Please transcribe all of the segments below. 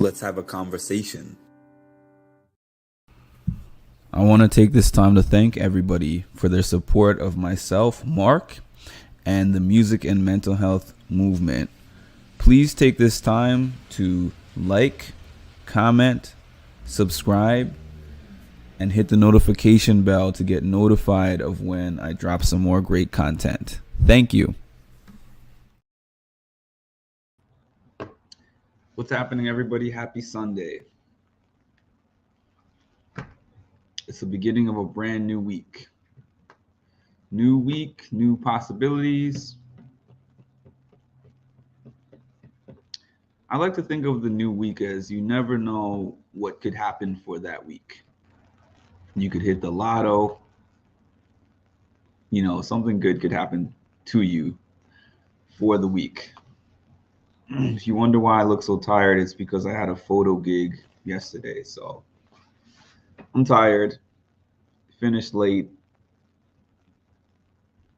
Let's have a conversation. I want to take this time to thank everybody for their support of myself, Mark, and the music and mental health movement. Please take this time to like, comment, subscribe, and hit the notification bell to get notified of when I drop some more great content. Thank you. What's happening, everybody? Happy Sunday. It's the beginning of a brand new week. New week, new possibilities. I like to think of the new week as you never know what could happen for that week. You could hit the lotto. Something good could happen to you for the week. If you wonder why I look so tired, it's because I had a photo gig yesterday. So I'm tired, finished late,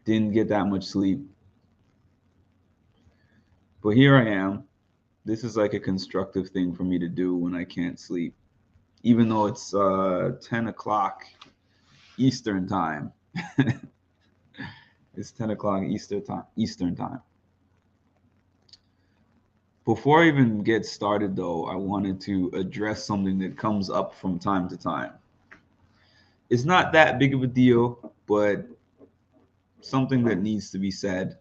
didn't get that much sleep. But here I am. This is like a constructive thing for me to do when I can't sleep, even though it's 10 o'clock Eastern time. It's 10 o'clock Eastern time. Before I even get started, though, I wanted to address something that comes up from time to time. It's not that big of a deal, but something that needs to be said.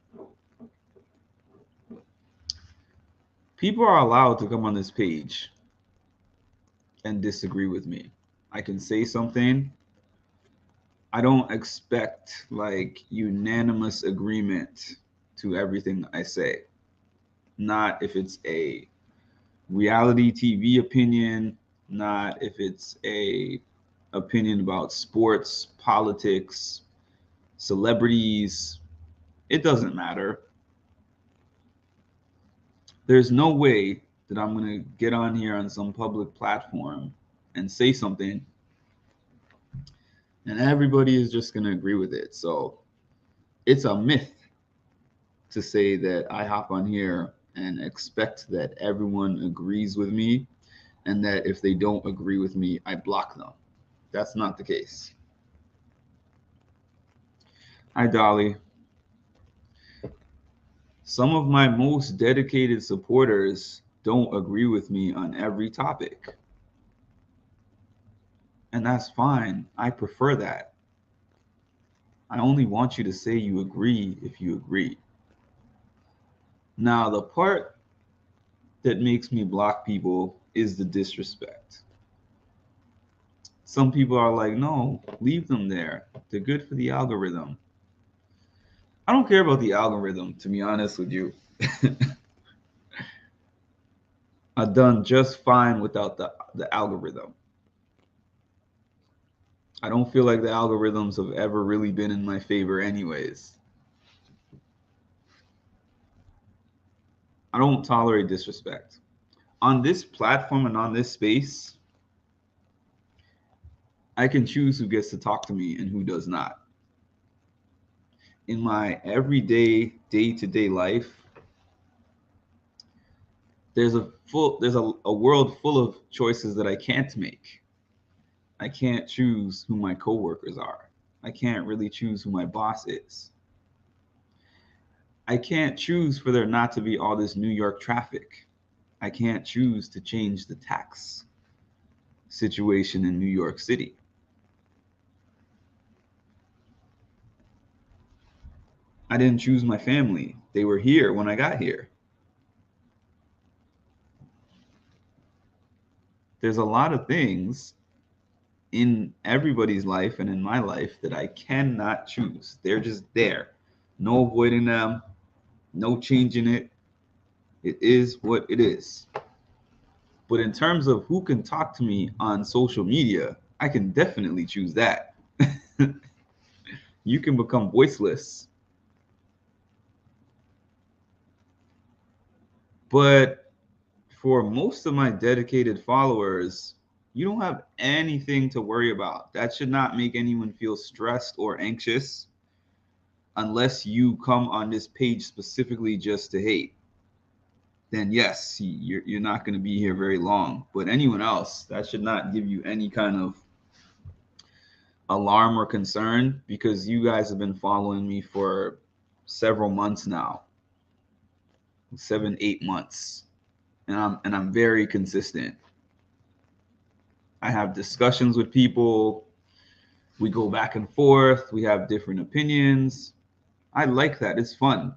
People are allowed to come on this page and disagree with me. I can say something. I don't expect like unanimous agreement to everything I say. Not if it's a reality TV opinion, not if it's a opinion about sports, politics, celebrities. It doesn't matter. There's no way that I'm going to get on here on some public platform and say something and everybody is just going to agree with it. So it's a myth to say that I hop on here and expect that everyone agrees with me and that if they don't agree with me, I block them. That's not the case. Hi, Dolly. Some of my most dedicated supporters don't agree with me on every topic. And that's fine. I prefer that. I only want you to say you agree if you agree. Now, the part that makes me block people is the disrespect. Some people are like, no, leave them there. They're good for the algorithm. I don't care about the algorithm, to be honest with you. I've done just fine without the algorithm. I don't feel like the algorithms have ever really been in my favor anyways. I don't tolerate disrespect. On this platform and on this space, I can choose who gets to talk to me and who does not. In my everyday, day-to-day life, there's a world full of choices that I can't make. I can't choose who my coworkers are. I can't really choose who my boss is. I can't choose for there not to be all this New York traffic. I can't choose to change the tax situation in New York City. I didn't choose my family. They were here when I got here. There's a lot of things in everybody's life and in my life that I cannot choose. They're just there. No avoiding them, no changing it. It is what it is. But in terms of who can talk to me on social media, I can definitely choose that. You can become voiceless. But for most of my dedicated followers, you don't have anything to worry about. That should not make anyone feel stressed or anxious unless you come on this page specifically just to hate. then yes, you're not going to be here very long. But anyone else, that should not give you any kind of alarm or concern, because you guys have been following me for several months now, 7, 8 months, and I'm very consistent. I have discussions with people. We go back and forth. We have different opinions. I like that. It's fun.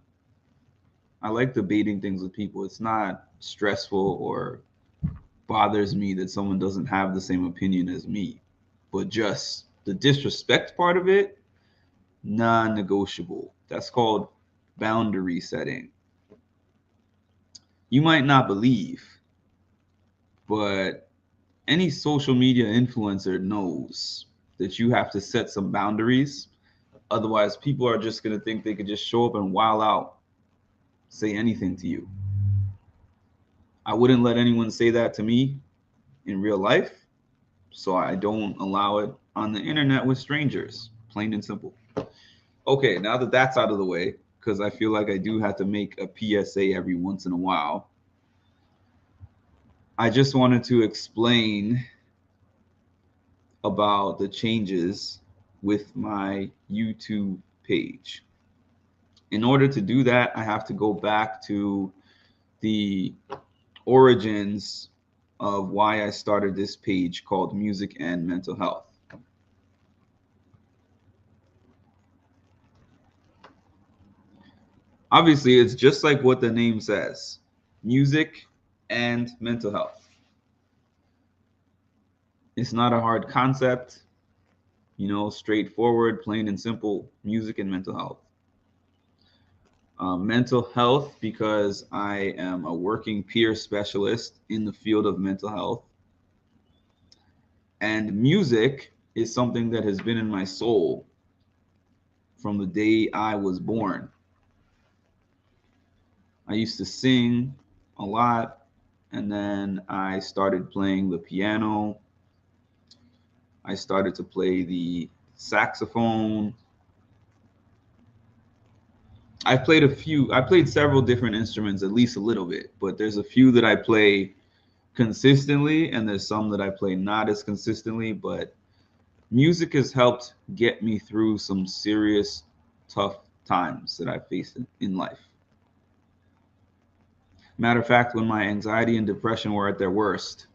I like debating things with people. It's not stressful or bothers me that someone doesn't have the same opinion as me. But just the disrespect part of it, non negotiable. That's called boundary setting. You might not believe, but any social media influencer knows that you have to set some boundaries. Otherwise, people are just going to think they could just show up and wild out, say anything to you. I wouldn't let anyone say that to me in real life, so I don't allow it on the internet with strangers, plain and simple. Okay, now that that's out of the way, because I feel like I do have to make a PSA every once in a while, I just wanted to explain about the changes with my YouTube page. In order to do that, I have to go back to the origins of why I started this page called Music and Mental Health. Obviously, it's just like what the name says, music and mental health. It's not a hard concept, straightforward, plain and simple, music and mental health. Mental health, because I am a working peer specialist in the field of mental health. And music is something that has been in my soul from the day I was born. I used to sing a lot, and then I started playing the piano. I started to play the saxophone. I played several different instruments, at least a little bit, but there's a few that I play consistently, and there's some that I play not as consistently, but music has helped get me through some serious, tough times that I faced in life. Matter of fact, when my anxiety and depression were at their worst,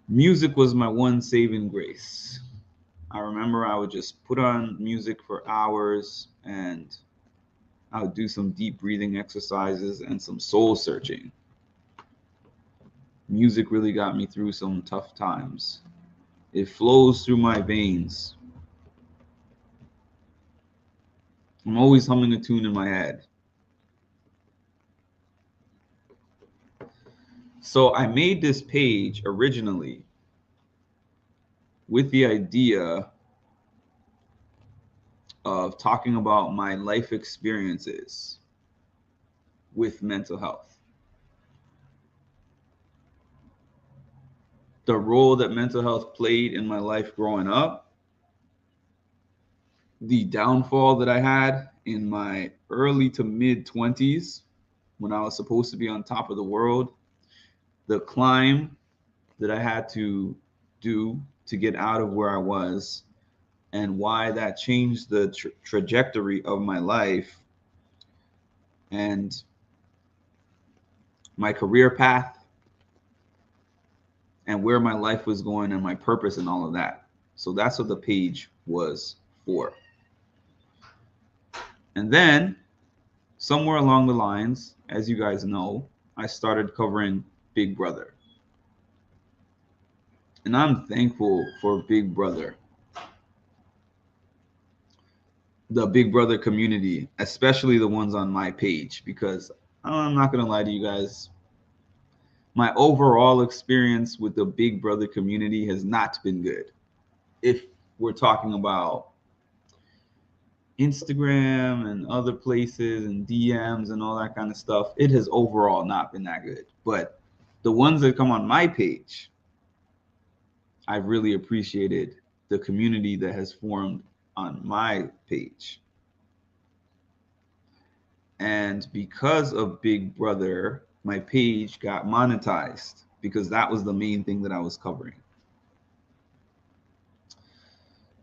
music was my one saving grace. I remember I would just put on music for hours, and I would do some deep breathing exercises and some soul searching. Music really got me through some tough times. It flows through my veins. I'm always humming a tune in my head. So I made this page originally with the idea of talking about my life experiences with mental health. The role that mental health played in my life growing up, the downfall that I had in my early to mid 20s when I was supposed to be on top of the world, the climb that I had to do to get out of where I was, and why that changed the trajectory of my life and my career path and where my life was going and my purpose and all of that. So that's what the page was for. And then somewhere along the lines, as you guys know, I started covering Big Brother. And I'm thankful for Big Brother, the Big Brother community, especially the ones on my page, because I'm not going to lie to you guys. My overall experience with the Big Brother community has not been good. If we're talking about Instagram and other places and DMs and all that kind of stuff, it has overall not been that good. But the ones that come on my page, I've really appreciated the community that has formed on my page. And because of Big Brother, my page got monetized because that was the main thing that I was covering.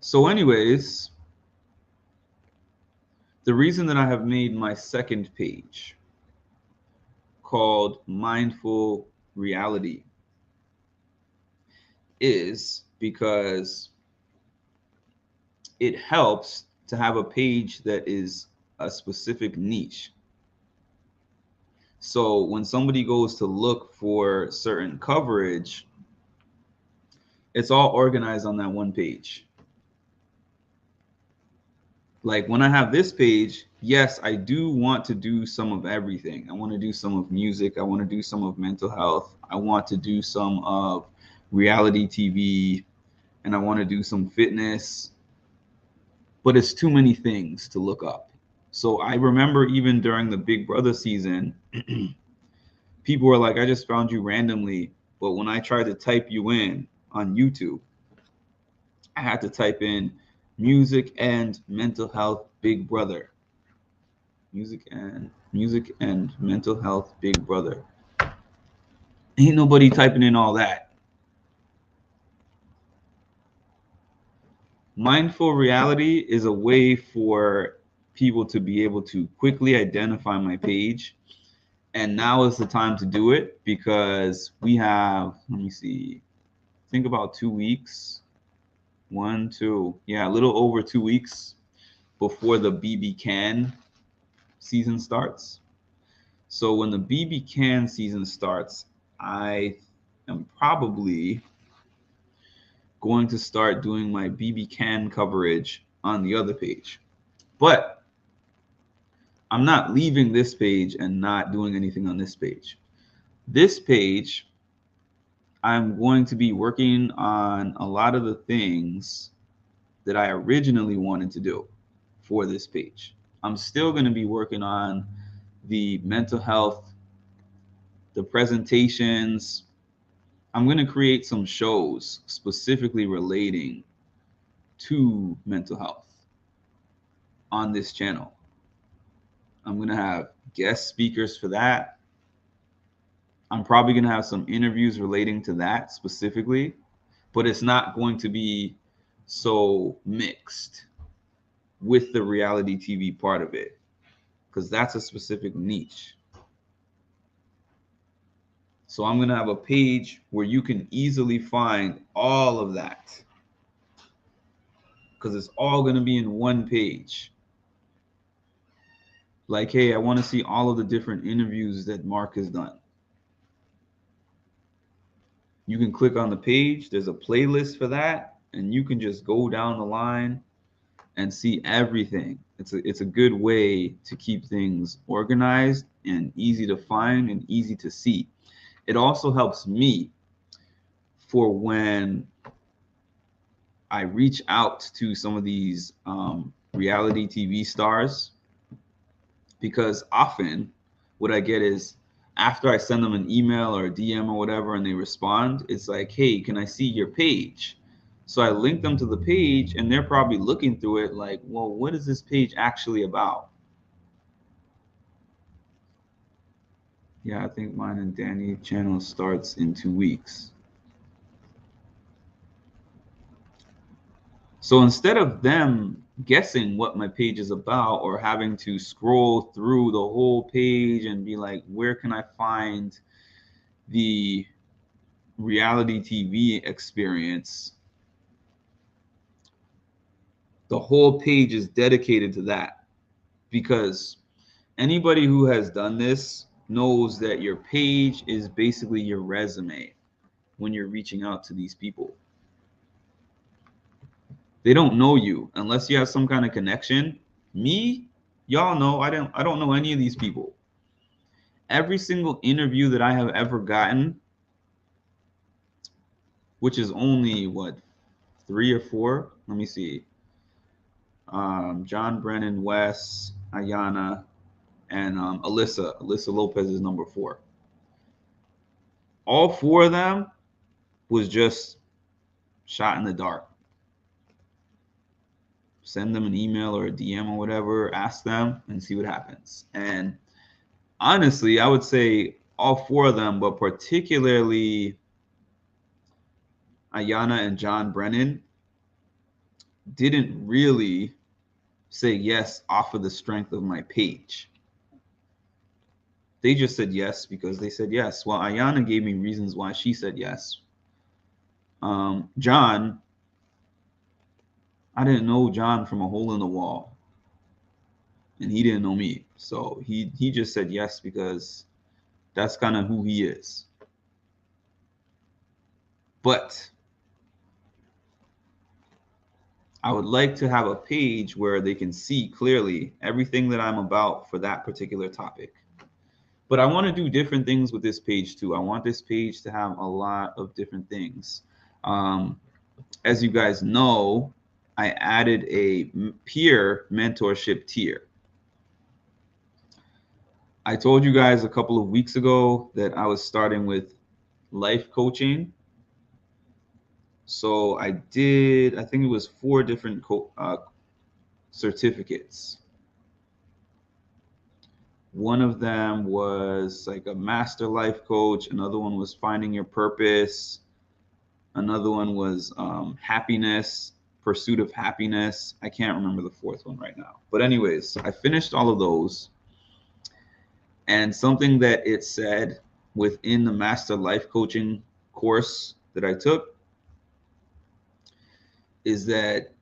So, anyways, the reason that I have made my second page called Mindful Reality is because it helps to have a page that is a specific niche. So when somebody goes to look for certain coverage, it's all organized on that one page. Like when I have this page, yes, I do want to do some of everything. I want to do some of music. I want to do some of mental health. I want to do some of reality TV, and I want to do some fitness. But it's too many things to look up. So I remember even during the Big Brother season, people were like, I just found you randomly. But when I tried to type you in on YouTube, I had to type in music and mental health Big Brother. Music and mental health Big Brother. Ain't nobody typing in all that. Mindful reality is a way for people to be able to quickly identify my page. And now is the time to do it because we have, let me see, think about 2 weeks. 1, 2, yeah, a little over 2 weeks before the BB Can season starts. So when the BB Can season starts, I am probably going to start doing my BB Can coverage on the other page. But I'm not leaving this page and not doing anything on this page. This page, I'm going to be working on a lot of the things that I originally wanted to do for this page. I'm still going to be working on the mental health, the presentations. I'm going to create some shows specifically relating to mental health on this channel. I'm going to have guest speakers for that. I'm probably going to have some interviews relating to that specifically, but it's not going to be so mixed with the reality TV part of it because that's a specific niche. So I'm going to have a page where you can easily find all of that because it's all going to be in one page. Like, hey, I want to see all of the different interviews that Mark has done. You can click on the page. There's a playlist for that, and you can just go down the line and see everything. It's a good way to keep things organized and easy to find and easy to see. It also helps me for when I reach out to some of these reality TV stars, because often what I get is after I send them an email or a DM or whatever and they respond, it's like, hey, can I see your page? So I link them to the page and they're probably looking through it like, well, what is this page actually about? Yeah, I think mine and Danny channel starts in 2 weeks. So instead of them guessing what my page is about or having to scroll through the whole page and be like, where can I find the reality TV experience? The whole page is dedicated to that because anybody who has done this knows that your page is basically your resume when you're reaching out to these people. They don't know you unless you have some kind of connection. Me, y'all know I don't know any of these people. Every single interview that I have ever gotten, which is only what, 3 or 4? Let me see. John Brennan, Wes, Ayana, and Alyssa. Alyssa Lopez is number 4. All 4 of them was just shot in the dark. send them an email or a DM or whatever, ask them and see what happens. And honestly, I would say all four of them, but particularly Ayana and John Brennan, didn't really say yes off of the strength of my page. They just said yes because they said yes. Well, Ayana gave me reasons why she said yes. John, I didn't know John from a hole in the wall, and he didn't know me. So he just said yes because that's kind of who he is. But I would like to have a page where they can see clearly everything that I'm about for that particular topic. But I want to do different things with this page too. I want this page to have a lot of different things. As you guys know, I added a peer mentorship tier. I told you guys a couple of weeks ago that I was starting with life coaching. So I think it was 4 different certificates. One of them was like a master life coach. Another one was finding your purpose. Another one was happiness, pursuit of happiness. I can't remember the 4th one right now. But anyways, I finished all of those. And something that it said within the master life coaching course that I took is that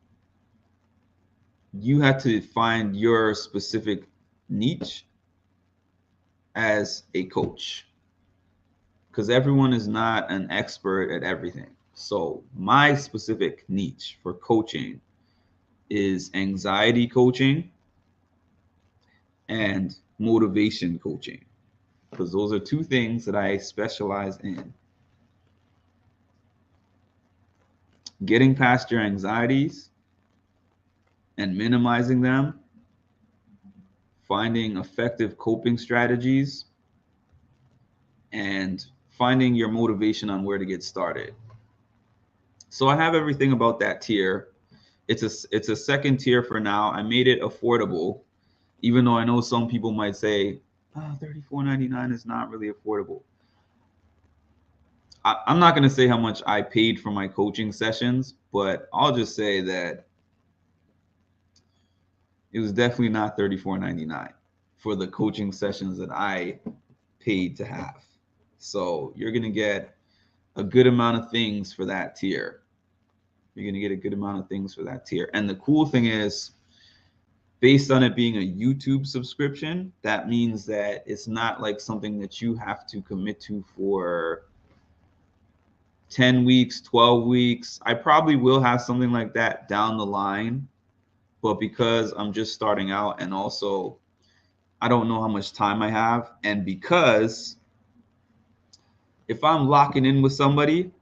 you have to find your specific niche as a coach, because everyone is not an expert at everything. So my specific niche for coaching is anxiety coaching and motivation coaching, because those are 2 things that I specialize in. Getting past your anxieties and minimizing them, finding effective coping strategies, and finding your motivation on where to get started. So I have everything about that tier. It's a second tier for now. I made it affordable, even though I know some people might say, oh, $34.99 is not really affordable. I'm not going to say how much I paid for my coaching sessions, but I'll just say that it was definitely not $34.99 for the coaching sessions that I paid to have. So you're going to get a good amount of things for that tier. You're going to get a good amount of things for that tier. And the cool thing is, based on it being a YouTube subscription, that means that it's not like something that you have to commit to for 10 weeks, 12 weeks. I probably will have something like that down the line, but because I'm just starting out and also I don't know how much time I have, and because if I'm locking in with somebody,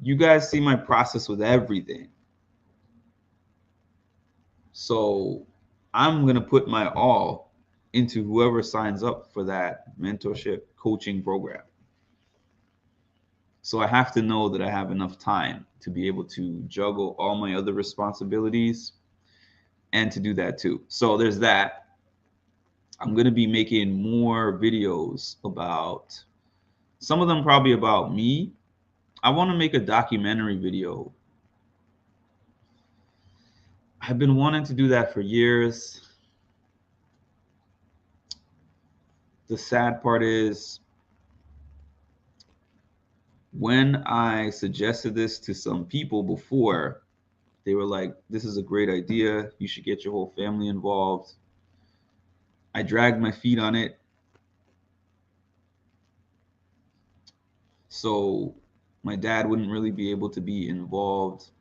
you guys see my process with everything. So I'm going to put my all into whoever signs up for that mentorship coaching program. So I have to know that I have enough time to be able to juggle all my other responsibilities and to do that too. So there's that. I'm going to be making more videos about, some of them probably about me. I want to make a documentary video. I've been wanting to do that for years. The sad part is, when I suggested this to some people before, they were like, this is a great idea. You should get your whole family involved. I dragged my feet on it. So my dad wouldn't really be able to be involved.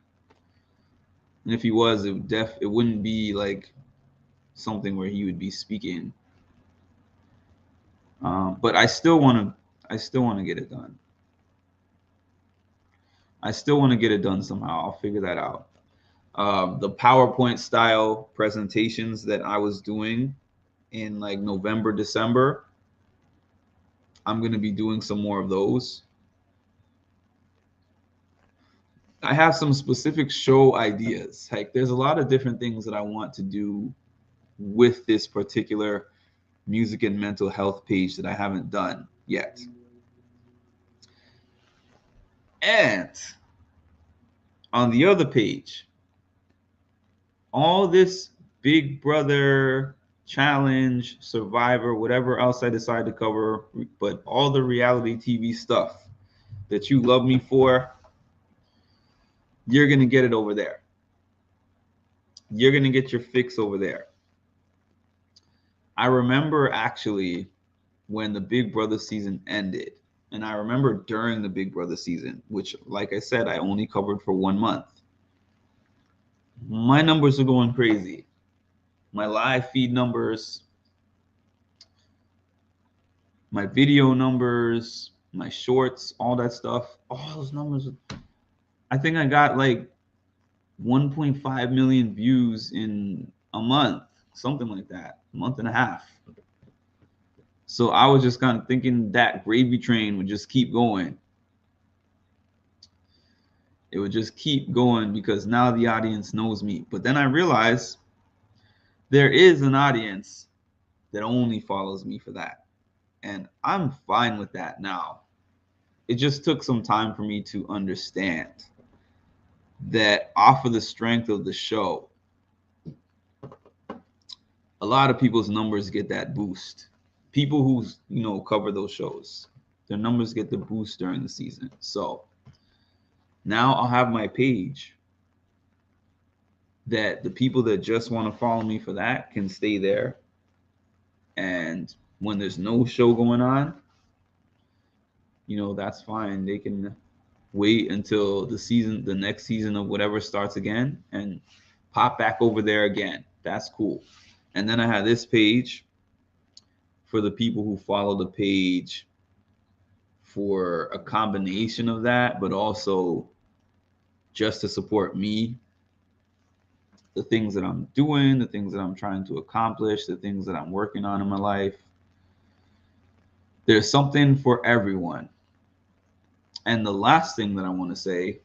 And if he was, it wouldn't be like something where he would be speaking. But I still want to get it done. I still want to get it done somehow. I'll figure that out. The PowerPoint style presentations that I was doing in like November, December, I'm going to be doing some more of those. I have some specific show ideas. Like there's a lot of different things that I want to do with this particular music and mental health page that I haven't done yet. And on the other page, all this Big Brother challenge, Survivor, whatever else I decide to cover, but all the reality TV stuff that you love me for, you're going to get it over there. You're going to get your fix over there. I remember actually when the Big Brother season ended, and I remember during the Big Brother season, which, like I said, I only covered for 1 month, my numbers are going crazy. My live feed numbers, my video numbers, my shorts, all that stuff, all those numbers. I think I got like 1.5 million views in a month, something like that, a month and a half. So I was just kind of thinking that gravy train would just keep going. It would just keep going because now the audience knows me. But then I realized there is an audience that only follows me for that. And I'm fine with that now. It just took some time for me to understand that off of the strength of the show, a lot of people's numbers get that boost. People who, cover those shows, their numbers get the boost during the season. So now I'll have my page that the people that just want to follow me for that can stay there. And when there's no show going on, that's fine. They can wait until the next season of whatever starts again and pop back over there again. That's cool. And then I have this page for the people who follow the page for a combination of that, but also just to support me, the things that I'm doing, the things that I'm trying to accomplish, the things that I'm working on in my life. There's something for everyone. And the last thing that I want to say,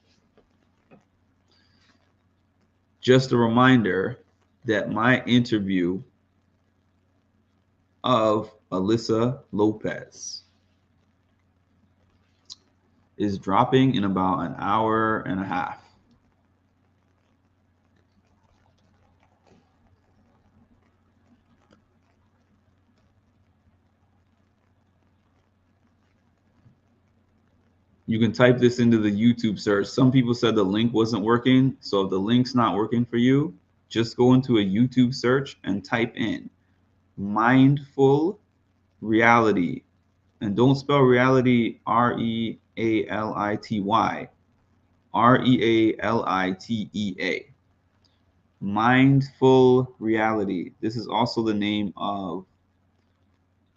just a reminder that my interview of Alyssa Lopez is dropping in about an hour and a half. You can type this into the YouTube search. Some people said the link wasn't working. So if the link's not working for you, just go into a YouTube search and type in mindful reality. And don't spell reality R-E-A-L-I-T-Y. R-E-A-L-I-T-E-A. Mindful reality. This is also the name of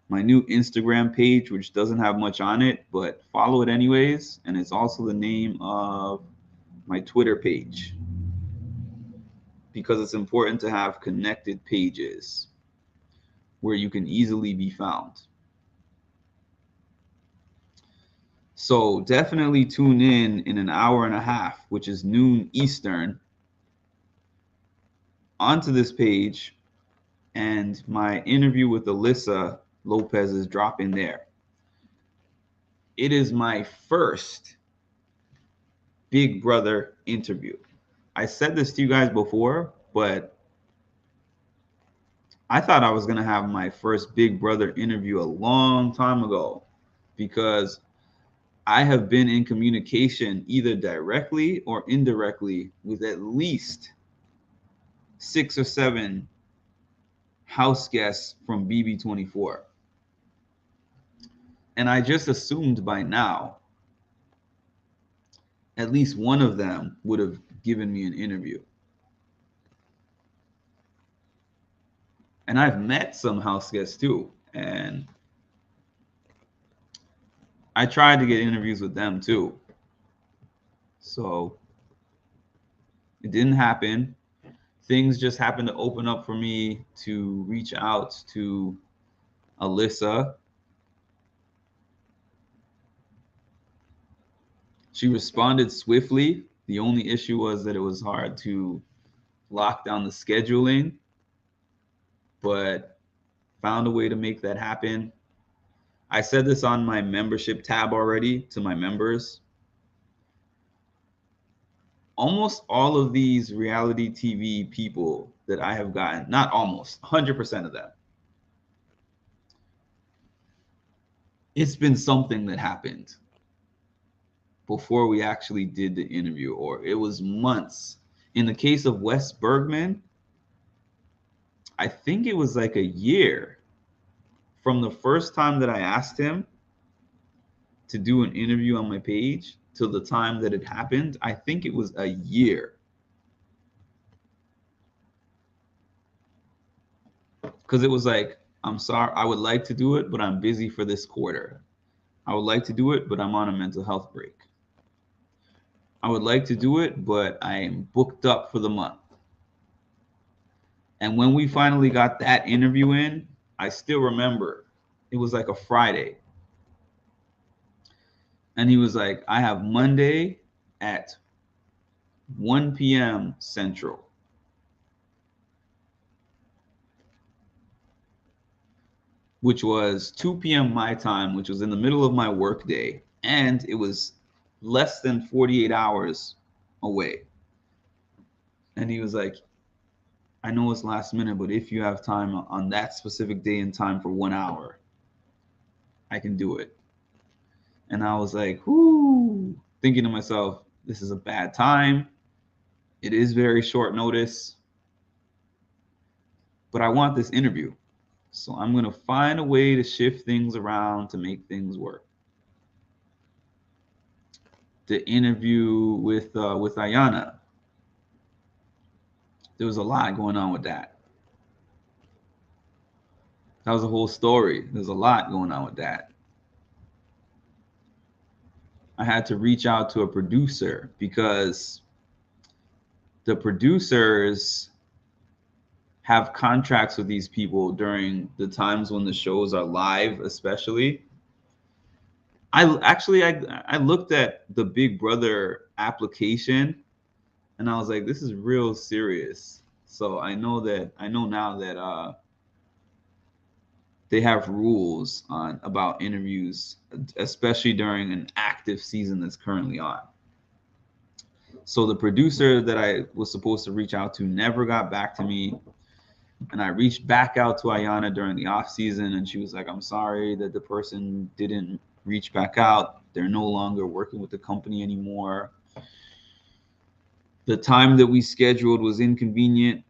my new Instagram page, which doesn't have much on it, but follow it anyways. And it's also the name of my Twitter page, because it's important to have connected pages where you can easily be found. So definitely tune in an hour and a half, which is noon Eastern, onto this page, and my interview with Alyssa Lopez is dropping there. It is my first Big Brother interview. I said this to you guys before, but I thought I was going to have my first Big Brother interview a long time ago, because I have been in communication either directly or indirectly with at least 6 or 7 house guests from BB24. And I just assumed by now at least one of them would have given me an interview. And I've met some house guests too, and I tried to get interviews with them too. So it didn't happen. Things just happened to open up for me to reach out to Alyssa. She responded swiftly. The only issue was that it was hard to lock down the scheduling, but found a way to make that happen. I said this on my membership tab already to my members. Almost all of these reality TV people that I have gotten, not almost, 100% of them, it's been something that happened before we actually did the interview, or it was months. In the case of Wes Bergman, I think it was like a year from the first time that I asked him to do an interview on my page till the time that it happened. I think it was a year. Because it was like, I'm sorry, I would like to do it, but I'm busy for this quarter. I would like to do it, but I'm on a mental health break. I would like to do it, but I am booked up for the month. And when we finally got that interview in, I still remember it was like a Friday. And he was like, I have Monday at 1 p.m. Central. Which was 2 p.m. my time, which was in the middle of my workday. And it was less than 48 hours away. And he was like, I know it's last minute, but if you have time on that specific day and time for 1 hour, I can do it. And I was like, whoo, thinking to myself, this is a bad time. It is very short notice, but I want this interview. So I'm going to find a way to shift things around to make things work. The interview with Ayana, there was a lot going on with that. That was a whole story. There's a lot going on with that. I had to reach out to a producer because the producers have contracts with these people during the times when the shows are live, especially. I looked at the Big Brother application and I was like, this is real serious. So I know now that they have rules about interviews, especially during an active season that's currently on. So the producer that I was supposed to reach out to never got back to me. And I reached back out to Ayana during the off season, and she was like, I'm sorry that the person didn't reach back out. They're no longer working with the company anymore. The time that we scheduled was inconvenient,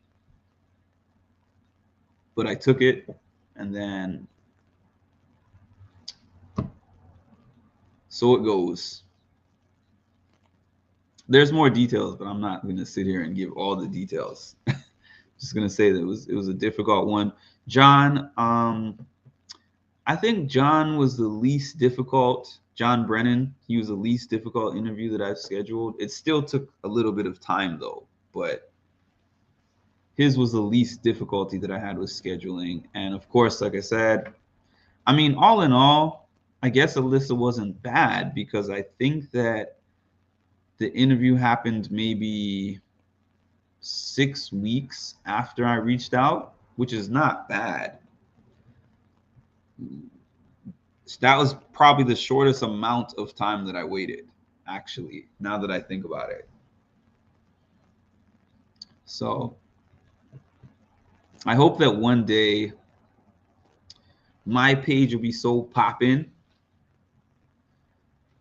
but I took it. And then so it goes. There's more details, but I'm not going to sit here and give all the details. Just going to say that it was a difficult one. John, I think John was the least difficult. John Brennan, he was the least difficult interview that I've scheduled. It still took a little bit of time though, but his was the least difficulty that I had with scheduling. And of course, like I said, I mean, all in all, I guess Alyssa wasn't bad because I think that the interview happened maybe 6 weeks after I reached out, which is not bad. That was probably the shortest amount of time that I waited, actually, now that I think about it. So I hope that one day my page will be so poppin'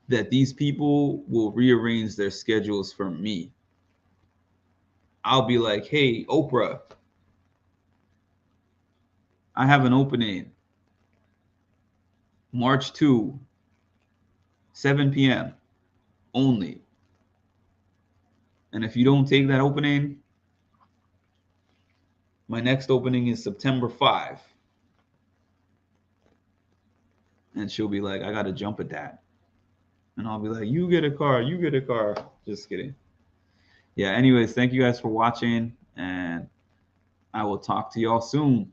that these people will rearrange their schedules for me. I'll be like, hey, Oprah, I have an opening. March 2, 7 p.m. only. And if you don't take that opening, my next opening is September 5. And she'll be like, I got to jump at that. And I'll be like, you get a car, you get a car. Just kidding. Yeah, anyways, thank you guys for watching. And I will talk to y'all soon.